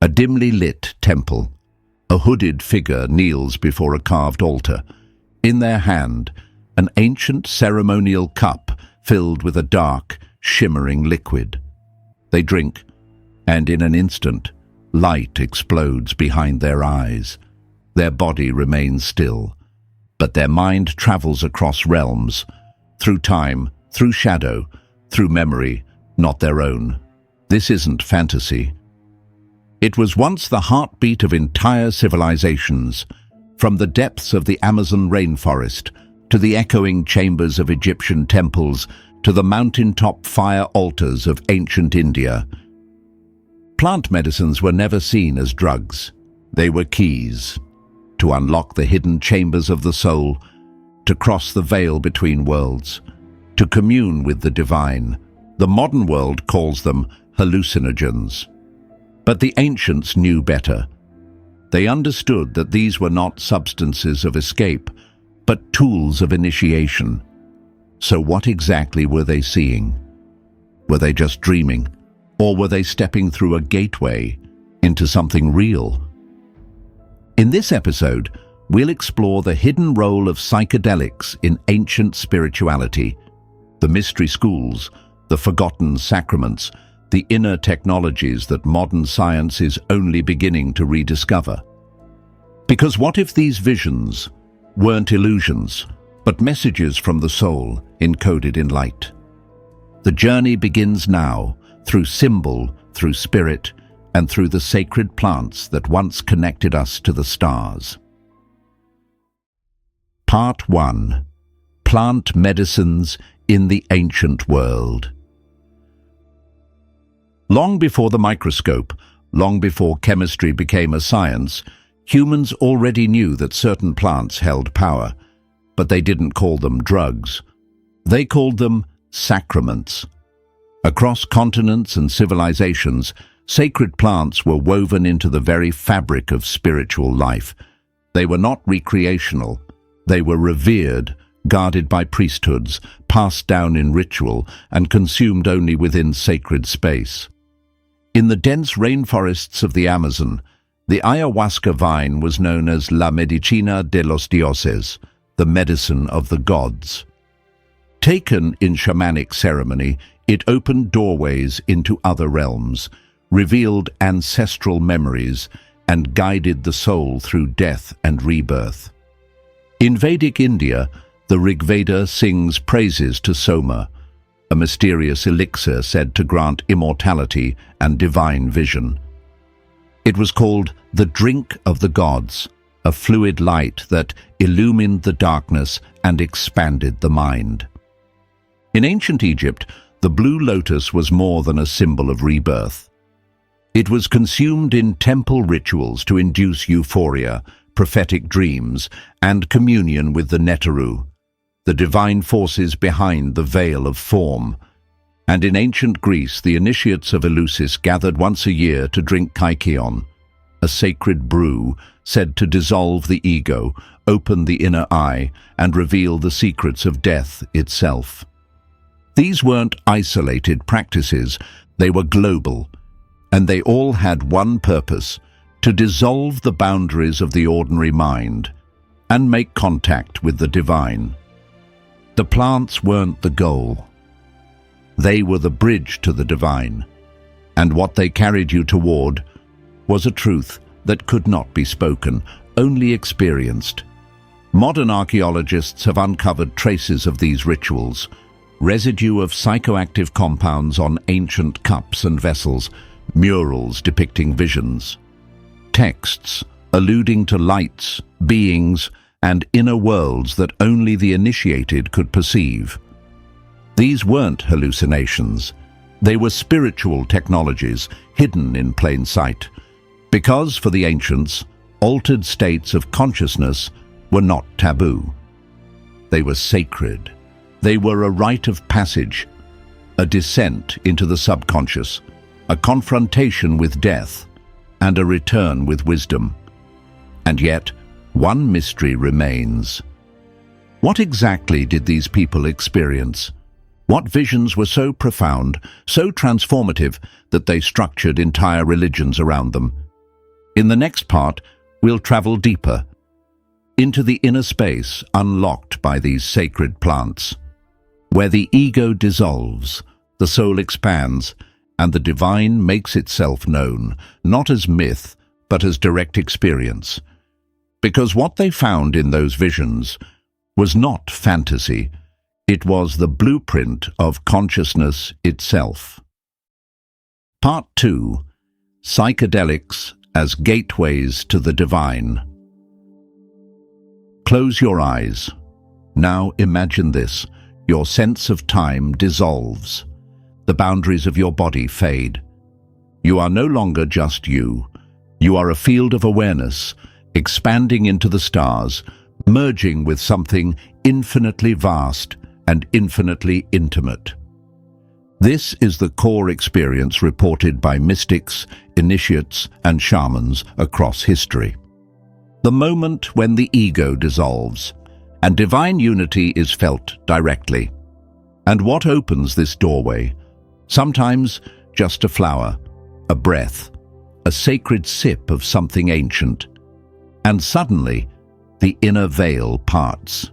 A dimly lit temple. A hooded figure kneels before a carved altar. In their hand, an ancient ceremonial cup filled with a dark, shimmering liquid. They drink, and in an instant, light explodes behind their eyes. Their body remains still, but their mind travels across realms, through time, through shadow, through memory, not their own. This isn't fantasy. It was once the heartbeat of entire civilizations, from the depths of the Amazon rainforest to the echoing chambers of Egyptian temples to the mountaintop fire altars of ancient India. Plant medicines were never seen as drugs. They were keys to unlock the hidden chambers of the soul, to cross the veil between worlds, to commune with the divine. The modern world calls them hallucinogens. But the ancients knew better. They understood that these were not substances of escape, but tools of initiation. So what exactly were they seeing? Were they just dreaming? Or were they stepping through a gateway into something real? In this episode, we'll explore the hidden role of psychedelics in ancient spirituality, the mystery schools, the forgotten sacraments, the inner technologies that modern science is only beginning to rediscover. Because what if these visions weren't illusions, but messages from the soul encoded in light? The journey begins now, through symbol, through spirit, and through the sacred plants that once connected us to the stars. Part 1. Plant medicines in the ancient world. Long before the microscope, long before chemistry became a science, humans already knew that certain plants held power, but they didn't call them drugs. They called them sacraments. Across continents and civilizations, sacred plants were woven into the very fabric of spiritual life. They were not recreational. They were revered, guarded by priesthoods, passed down in ritual, and consumed only within sacred space. In the dense rainforests of the Amazon, the ayahuasca vine was known as la medicina de los dioses, the medicine of the gods. Taken in shamanic ceremony, it opened doorways into other realms, revealed ancestral memories, and guided the soul through death and rebirth. In Vedic India, the Rig Veda sings praises to Soma, a mysterious elixir said to grant immortality and divine vision. It was called the drink of the gods, a fluid light that illumined the darkness and expanded the mind. In ancient Egypt, the blue lotus was more than a symbol of rebirth. It was consumed in temple rituals to induce euphoria, prophetic dreams, and communion with the Neteru, the divine forces behind the veil of form. And in ancient Greece, the initiates of Eleusis gathered once a year to drink Kykeon, a sacred brew said to dissolve the ego, open the inner eye, and reveal the secrets of death itself. These weren't isolated practices, they were global, and they all had one purpose: to dissolve the boundaries of the ordinary mind and make contact with the divine. The plants weren't the goal. They were the bridge to the divine, and what they carried you toward was a truth that could not be spoken, only experienced. Modern archaeologists have uncovered traces of these rituals, residue of psychoactive compounds on ancient cups and vessels, murals depicting visions, texts alluding to lights, beings, and inner worlds that only the initiated could perceive. These weren't hallucinations. They were spiritual technologies hidden in plain sight, because for the ancients, altered states of consciousness were not taboo. They were sacred. They were a rite of passage, a descent into the subconscious, a confrontation with death, and a return with wisdom. And yet, one mystery remains. What exactly did these people experience? What visions were so profound, so transformative, that they structured entire religions around them? In the next part, we'll travel deeper into the inner space unlocked by these sacred plants, where the ego dissolves, the soul expands, and the divine makes itself known, not as myth, but as direct experience. Because what they found in those visions was not fantasy, it was the blueprint of consciousness itself. Part 2. Psychedelics as gateways to the divine. Close your eyes. Now imagine this. Your sense of time dissolves. The boundaries of your body fade. You are no longer just you. You are a field of awareness, expanding into the stars, merging with something infinitely vast and infinitely intimate. This is the core experience reported by mystics, initiates, and shamans across history. The moment when the ego dissolves, and divine unity is felt directly. And what opens this doorway? Sometimes just a flower, a breath, a sacred sip of something ancient. And suddenly, the inner veil parts.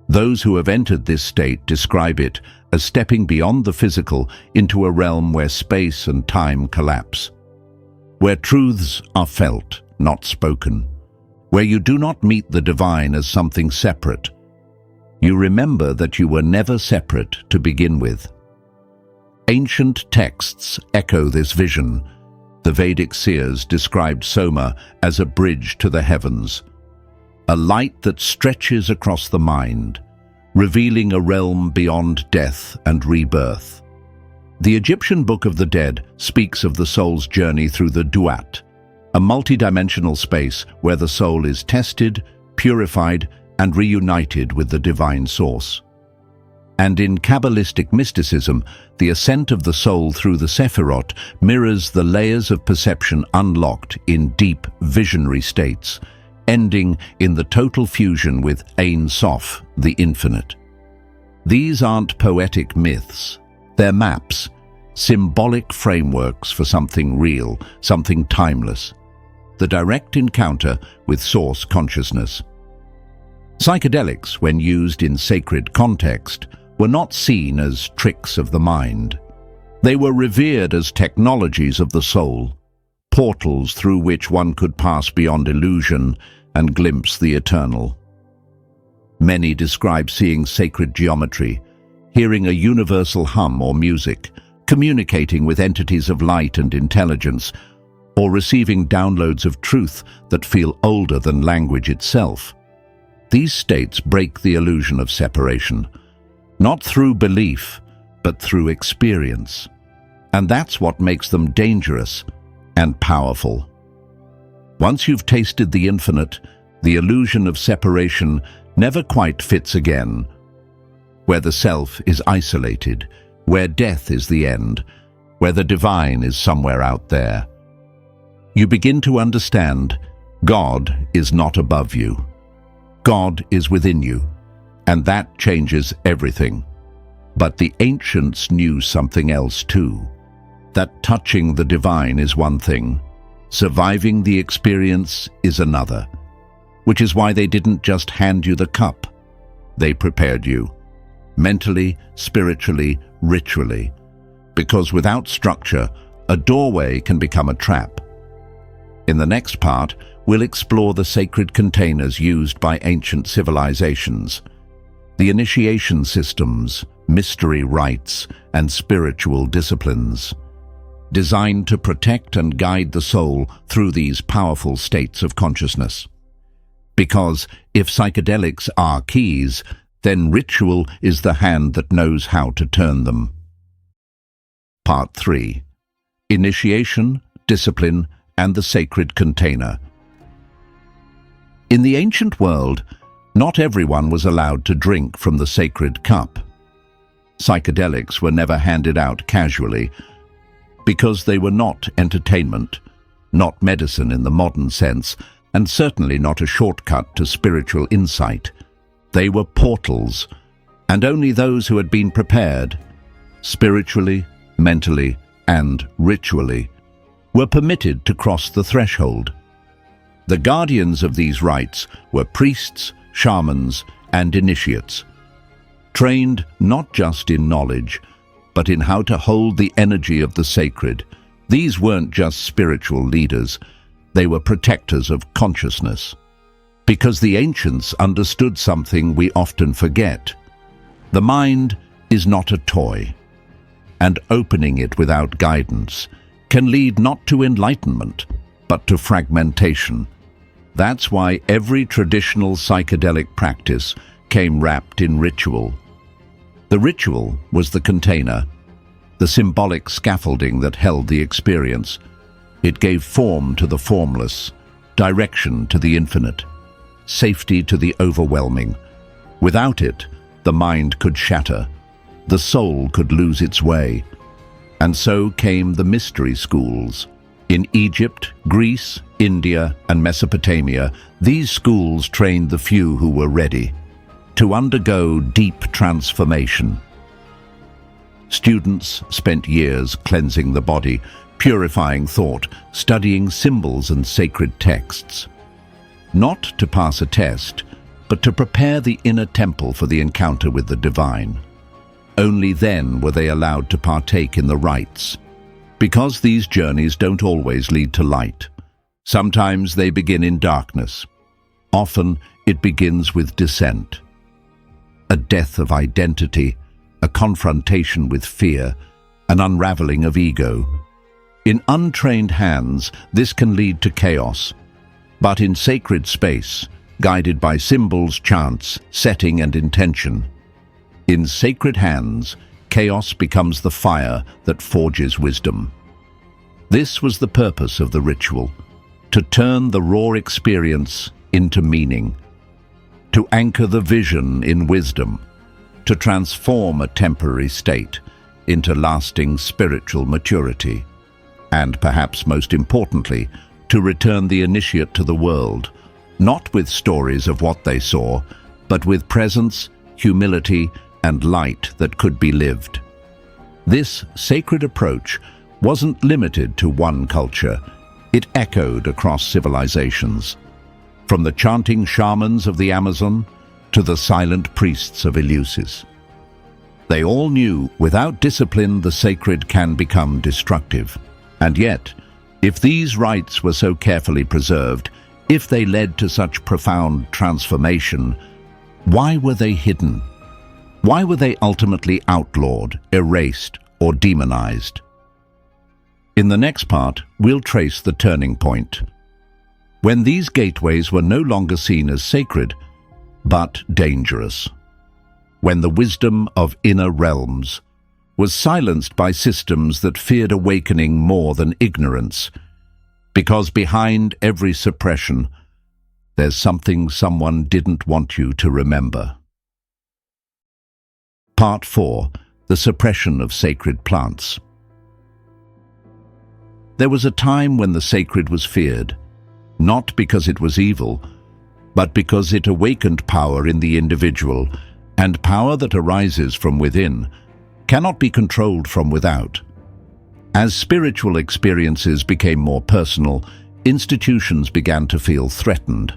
Those who have entered this state describe it as stepping beyond the physical into a realm where space and time collapse, where truths are felt, not spoken, where you do not meet the divine as something separate. You remember that you were never separate to begin with. Ancient texts echo this vision. The Vedic seers described Soma as a bridge to the heavens, a light that stretches across the mind, revealing a realm beyond death and rebirth. The Egyptian Book of the Dead speaks of the soul's journey through the Duat, a multidimensional space where the soul is tested, purified, and reunited with the divine source. And in Kabbalistic mysticism, the ascent of the soul through the Sephirot mirrors the layers of perception unlocked in deep visionary states, ending in the total fusion with Ein Sof, the infinite. These aren't poetic myths. They're maps, symbolic frameworks for something real, something timeless. The direct encounter with source consciousness. Psychedelics, when used in sacred context, were not seen as tricks of the mind. They were revered as technologies of the soul, portals through which one could pass beyond illusion and glimpse the eternal. Many describe seeing sacred geometry, hearing a universal hum or music, communicating with entities of light and intelligence, or receiving downloads of truth that feel older than language itself. These states break the illusion of separation, not through belief, but through experience. And that's what makes them dangerous and powerful. Once you've tasted the infinite, the illusion of separation never quite fits again. Where the self is isolated, where death is the end, where the divine is somewhere out there. You begin to understand God is not above you. God is within you, and that changes everything. But the ancients knew something else too. That touching the divine is one thing, surviving the experience is another, which is why they didn't just hand you the cup. They prepared you, mentally, spiritually, ritually, because without structure, a doorway can become a trap. In the next part, we'll explore the sacred containers used by ancient civilizations, the initiation systems, mystery rites, and spiritual disciplines, designed to protect and guide the soul through these powerful states of consciousness. Because if psychedelics are keys, then ritual is the hand that knows how to turn them. Part 3. Initiation, Discipline, and the Sacred Container. In the ancient world, not everyone was allowed to drink from the sacred cup. Psychedelics were never handed out casually, because they were not entertainment, not medicine in the modern sense, and certainly not a shortcut to spiritual insight. They were portals, and only those who had been prepared, spiritually, mentally, and ritually, were permitted to cross the threshold. The guardians of these rites were priests, shamans, and initiates, trained not just in knowledge, but in how to hold the energy of the sacred. These weren't just spiritual leaders, they were protectors of consciousness. Because the ancients understood something we often forget. The mind is not a toy, and opening it without guidance can lead not to enlightenment, but to fragmentation. That's why every traditional psychedelic practice came wrapped in ritual. The ritual was the container, the symbolic scaffolding that held the experience. It gave form to the formless, direction to the infinite, safety to the overwhelming. Without it, the mind could shatter, the soul could lose its way. And so came the mystery schools. In Egypt, Greece, India, and Mesopotamia, these schools trained the few who were ready to undergo deep transformation. Students spent years cleansing the body, purifying thought, studying symbols and sacred texts. Not to pass a test, but to prepare the inner temple for the encounter with the divine. Only then were they allowed to partake in the rites. Because these journeys don't always lead to light. Sometimes they begin in darkness. Often it begins with dissent. A death of identity, a confrontation with fear, an unraveling of ego. In untrained hands, this can lead to chaos. But in sacred space, guided by symbols, chants, setting, and intention, in sacred hands, chaos becomes the fire that forges wisdom. This was the purpose of the ritual, to turn the raw experience into meaning, to anchor the vision in wisdom, to transform a temporary state into lasting spiritual maturity, and perhaps most importantly, to return the initiate to the world, not with stories of what they saw, but with presence, humility, and light that could be lived. This sacred approach wasn't limited to one culture. It echoed across civilizations, from the chanting shamans of the Amazon to the silent priests of Eleusis. They all knew without discipline the sacred can become destructive. And yet, if these rites were so carefully preserved, if they led to such profound transformation, why were they hidden? Why were they ultimately outlawed, erased, or demonized? In the next part, we'll trace the turning point. When these gateways were no longer seen as sacred, but dangerous. When the wisdom of inner realms was silenced by systems that feared awakening more than ignorance, because behind every suppression, there's something someone didn't want you to remember. Part 4. The suppression of sacred plants. There was a time when the sacred was feared, not because it was evil, but because it awakened power in the individual, and power that arises from within cannot be controlled from without. As spiritual experiences became more personal, institutions began to feel threatened.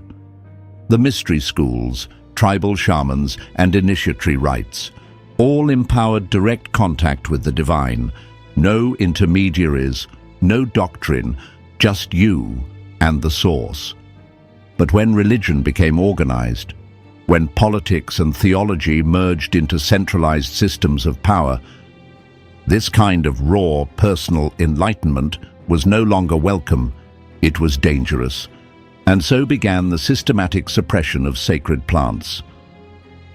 The mystery schools, tribal shamans, and initiatory rites all empowered direct contact with the divine. No intermediaries, no doctrine, just you and the source. But when religion became organized, when politics and theology merged into centralized systems of power, this kind of raw, personal enlightenment was no longer welcome. It was dangerous. And so began the systematic suppression of sacred plants.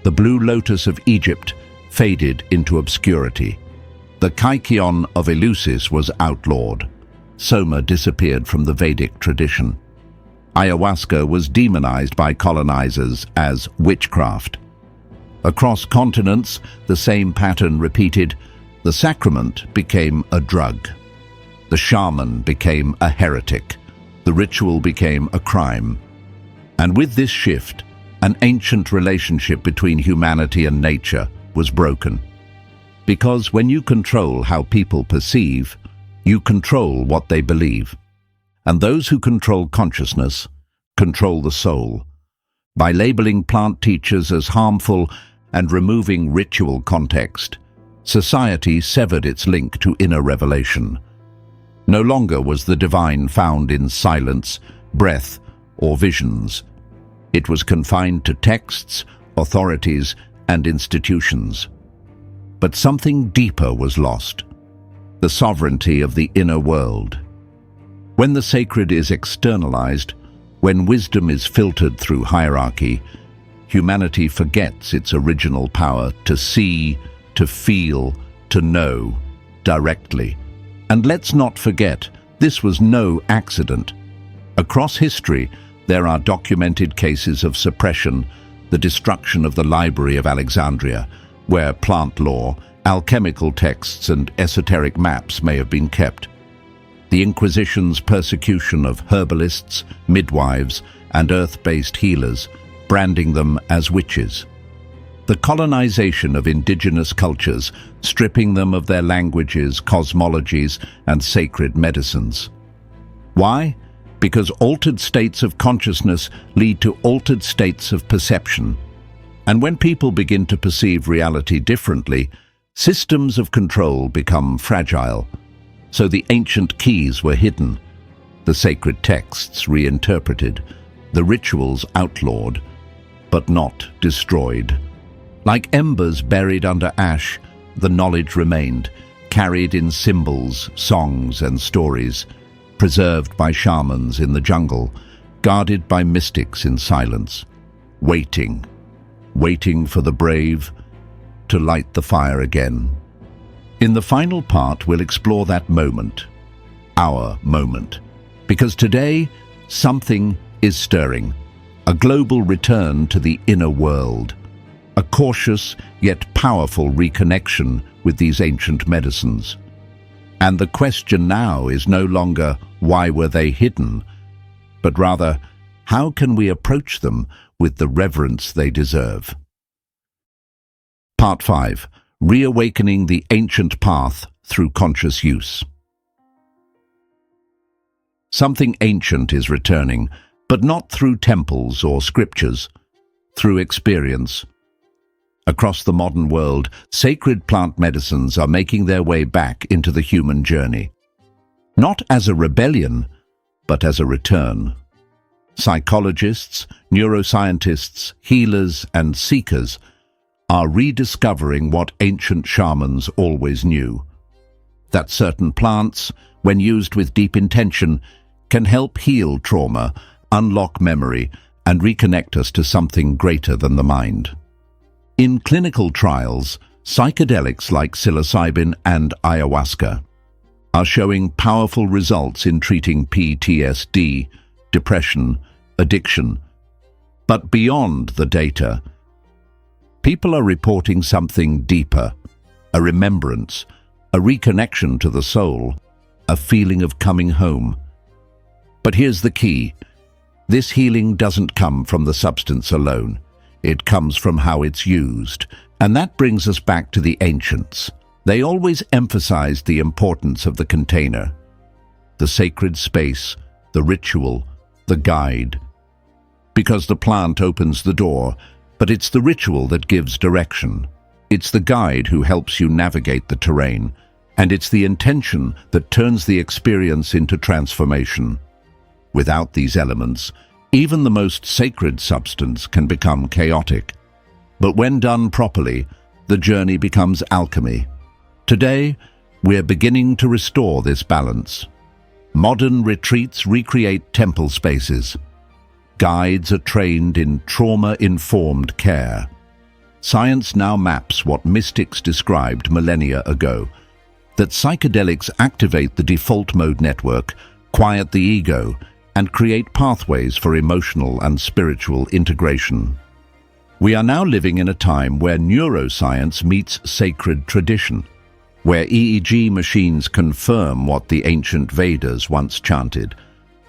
The blue lotus of Egypt faded into obscurity. The Kykeon of Eleusis was outlawed. Soma disappeared from the Vedic tradition. Ayahuasca was demonized by colonizers as witchcraft. Across continents, the same pattern repeated. The sacrament became a drug. The shaman became a heretic. The ritual became a crime. And with this shift, an ancient relationship between humanity and nature was broken. Because when you control how people perceive, You control what they believe. And those who control consciousness control the soul. By labeling plant teachers as harmful and removing ritual context, society severed its link to inner revelation. No longer was the divine found in silence, breath, or visions. It was confined to texts, authorities, and institutions. But something deeper was lost: the sovereignty of the inner world. When the sacred is externalized, when wisdom is filtered through hierarchy, humanity forgets its original power to see, to feel, to know directly. And let's not forget, this was no accident. Across history, there are documented cases of suppression, the destruction of the Library of Alexandria, where plant lore, alchemical texts, and esoteric maps may have been kept. The Inquisition's persecution of herbalists, midwives, and earth-based healers, branding them as witches. The colonization of indigenous cultures, stripping them of their languages, cosmologies, and sacred medicines. Why? Because altered states of consciousness lead to altered states of perception. And when people begin to perceive reality differently, systems of control become fragile. So the ancient keys were hidden, the sacred texts reinterpreted, the rituals outlawed, but not destroyed. Like embers buried under ash, the knowledge remained, carried in symbols, songs, and stories, preserved by shamans in the jungle, guarded by mystics in silence, waiting for the brave to light the fire again. In the final part, we'll explore that moment, our moment, because today something is stirring, a global return to the inner world, a cautious yet powerful reconnection with these ancient medicines. And the question now is no longer why were they hidden, but rather how can we approach them with the reverence they deserve? Part 5. Reawakening the ancient path through conscious use. Something ancient is returning, but not through temples or scriptures, through experience. Across the modern world, sacred plant medicines are making their way back into the human journey. Not as a rebellion, but as a return. Psychologists, neuroscientists, healers, and seekers are rediscovering what ancient shamans always knew: that certain plants, when used with deep intention, can help heal trauma, unlock memory, and reconnect us to something greater than the mind. In clinical trials, psychedelics like psilocybin and ayahuasca are showing powerful results in treating PTSD, depression, addiction. But beyond the data, people are reporting something deeper: a remembrance, a reconnection to the soul, a feeling of coming home. But here's the key: this healing doesn't come from the substance alone. It comes from how it's used. And that brings us back to the ancients. They always emphasized the importance of the container, the sacred space, the ritual, the guide. Because the plant opens the door, but it's the ritual that gives direction. It's the guide who helps you navigate the terrain, and it's the intention that turns the experience into transformation. Without these elements, even the most sacred substance can become chaotic. But when done properly, the journey becomes alchemy. Today, we're beginning to restore this balance. Modern retreats recreate temple spaces. Guides are trained in trauma-informed care. Science now maps what mystics described millennia ago: that psychedelics activate the default mode network, quiet the ego, and create pathways for emotional and spiritual integration. We are now living in a time where neuroscience meets sacred tradition, where EEG machines confirm what the ancient Vedas once chanted,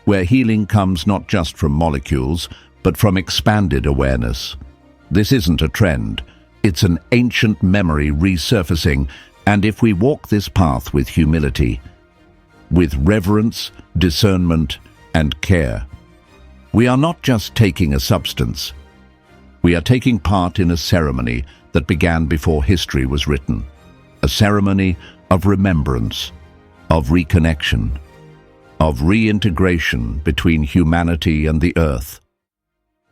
where healing comes not just from molecules, but from expanded awareness. This isn't a trend, it's an ancient memory resurfacing, and if we walk this path with humility, with reverence, discernment, and care. We are not just taking a substance. We are taking part in a ceremony that began before history was written. A ceremony of remembrance, of reconnection, of reintegration between humanity and the earth,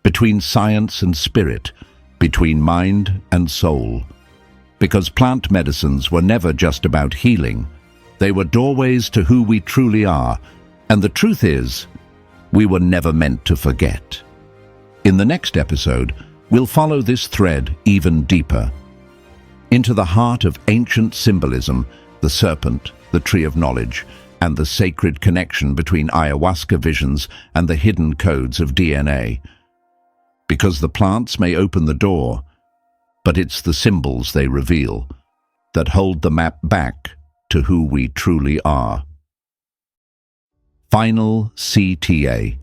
between science and spirit, between mind and soul. Because plant medicines were never just about healing. They were doorways to who we truly are, and the truth is, we were never meant to forget. In the next episode, we'll follow this thread even deeper, into the heart of ancient symbolism, the serpent, the tree of knowledge, and the sacred connection between ayahuasca visions and the hidden codes of DNA. Because the plants may open the door, but it's the symbols they reveal that hold the map back to who we truly are. Final CTA.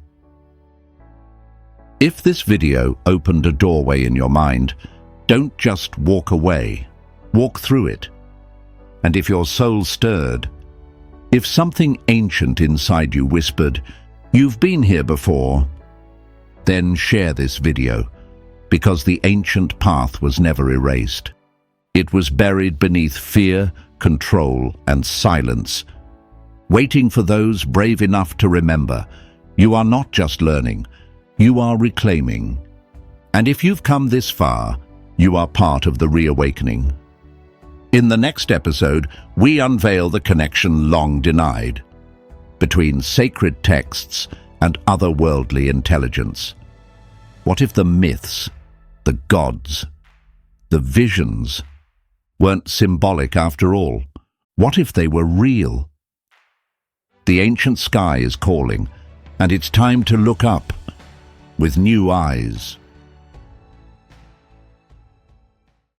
If this video opened a doorway in your mind, don't just walk away, walk through it. And if your soul stirred, if something ancient inside you whispered, "You've been here before," then share this video, because the ancient path was never erased. It was buried beneath fear, control, and silence, waiting for those brave enough to remember. You are not just learning, you are reclaiming. And if you've come this far, you are part of the reawakening. In the next episode, we unveil the connection long denied between sacred texts and otherworldly intelligence. What if the myths, the gods, the visions weren't symbolic after all? What if they were real? The ancient sky is calling, and it's time to look up with new eyes.